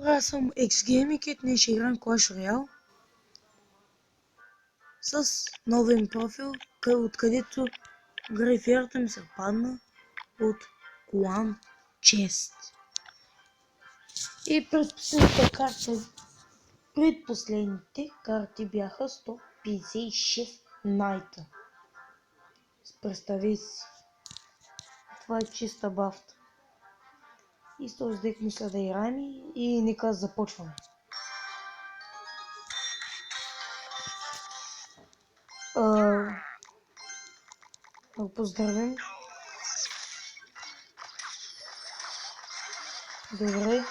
Аз съм XGaming и днес ще играем Clash Royale с новия профил, откъдето графията ми се падна от Clan Chest. И предпоследните карти бяха 156 найта. Представи си, това е чиста бафта. И с този дек мисля да играем и нека започваме. Да поздравим. Добре.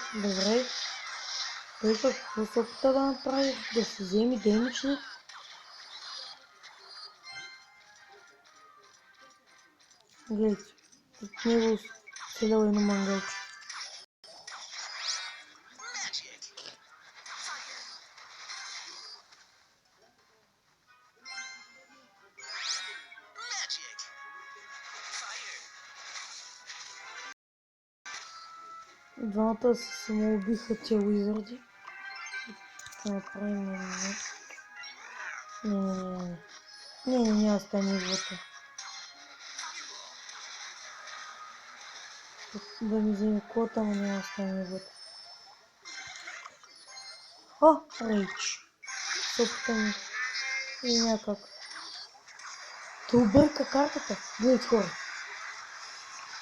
Той какво се опита да направи? Да си вземе демични? Гледайте, от него целял едно мангалче. Двамата се самоубиха тия уизарди. Да направим едно. Не, аз стане играта. Да ми вземе кота, но не стане играта. О, рейч. Сопта ми. И някак. Та обърка картата. Гледайте хора.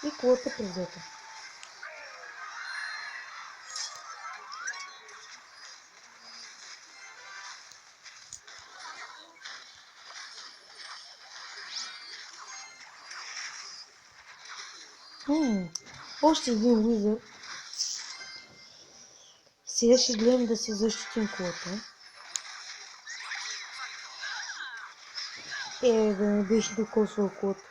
И колата превзета. Още един уизър. Сега ще гледам да си защитим колата. Да не беше докосвал колата.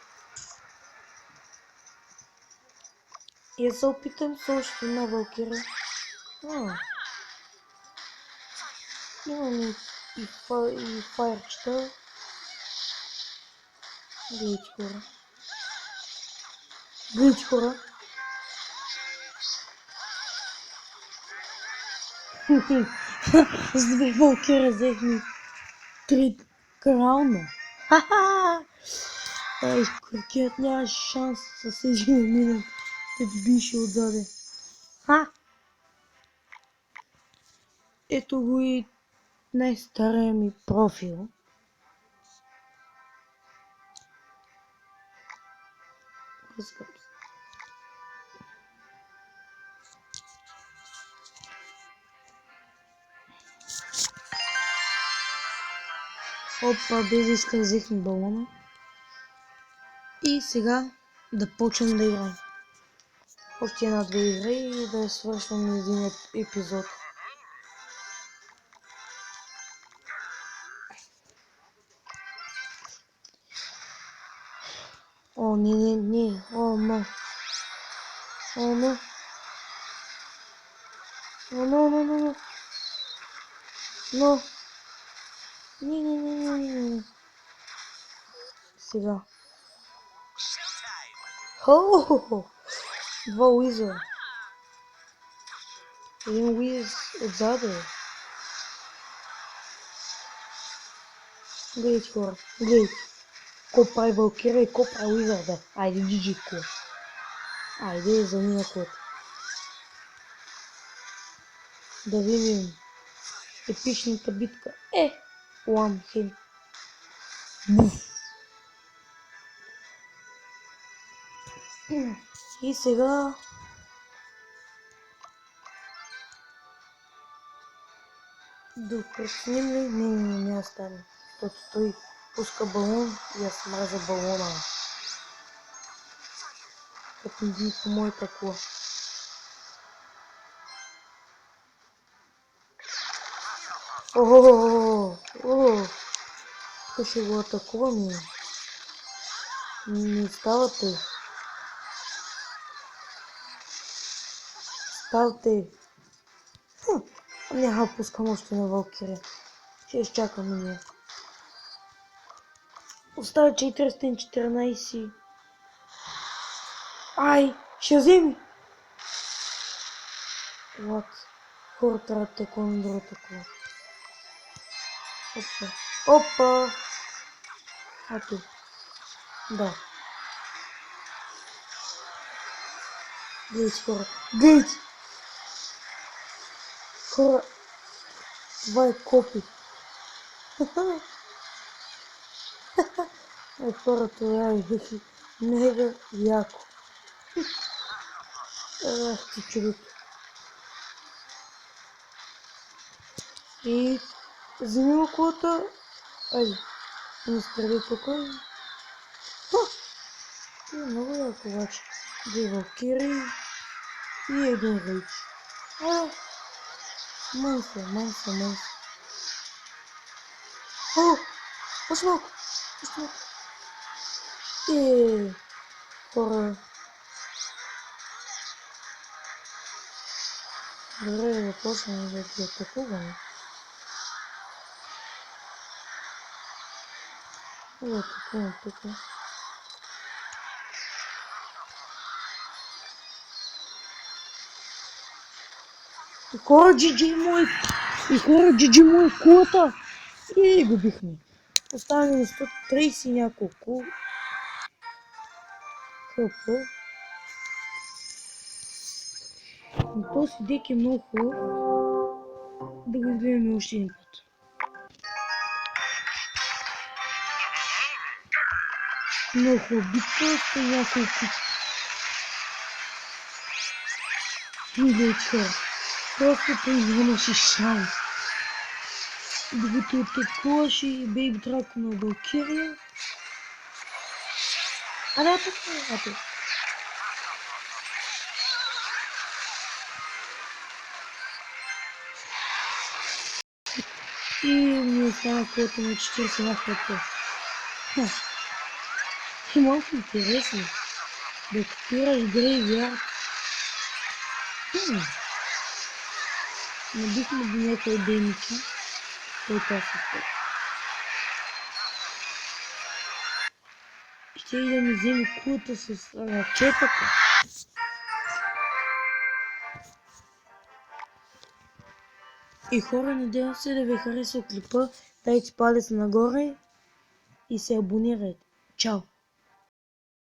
И се опитам с още една валкира. Имам и файрчета. Гледайте хора. С две валкира взехме 3 крауна. Ай, крокет няма шанс с един минут да бише отзаде. Ето го и най-стария ми профил. Опа, без да иска взехме балона. И сега да почнем да играем. Още една-две игри и да свършваме един епизод. О, не. О, no. Но. Не. Сега. Два уиза. Един уиз отзаде. Гледайте хора, гледайте. Ко прави валкира и ко прави уизарда. Айде, джиджико. Айде, замина кот. Да видим епичната битка. One hit. И сега докоснем ли? Не остане. Защото той пуска балон и аз мразя балона. Като ми по моята кола. Тук ще го атакувам. Не ставате. Ставате. Няма пускам още на валкирия. Ще изчакаме ние. Остава 414. Ай, ще вземи. What? Хора трябва да такова на другата кола. Опа. Опа! Ато. Да. Гледайте, хора. Гледайте! Хора, това е копи. Хора, това е мега яко. Ах ти човек. И вземи колата. Айде, не спреди тук. Това е много яко обаче. Две валкири и един рейч. Мънса. О, още малко. Хора. Добре, да почнем да ги атакуваме. Да атакуваме тук. И хора GG му е в кулата. И го бихме. Оставаме на 130 няколко. Хъпа. Но този дек е много хубав. Да го гледаме още един път. Много хубав битка. С няколко. Гледайте хора. Просто той нямаше шанс. Докато атакуваше Бейби Драко на Валкирия. Ато. И ми остана колата на 41 хп. И малко интересно. Да копираш Грейвярд. Набихме до някои дейници. Той касата. Ще и да ми вземе кулата с ракетата. И хора, надявам се да ви хареса клипа. Дайте палец нагоре и се абонирайте. Чао!